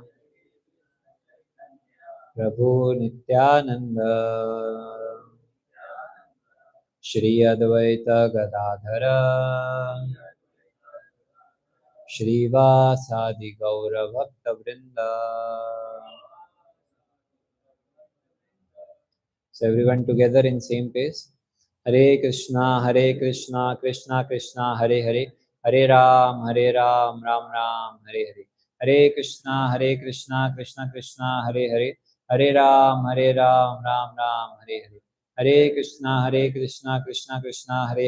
Prabhu Nityananda Shri Advaita Gadadhara Shrivasadi Gaura Bhakta Vrinda. So everyone together in same pace. Hare Krishna, Krishna Krishna, Hare Hare, Hare Ram, Ram Ram, Hare Hare. Hare Krishna, Krishna Krishna, Hare Hare, Hare Ram, Ram Ram, Hare Hare. Hare Krishna, Krishna Krishna, Hare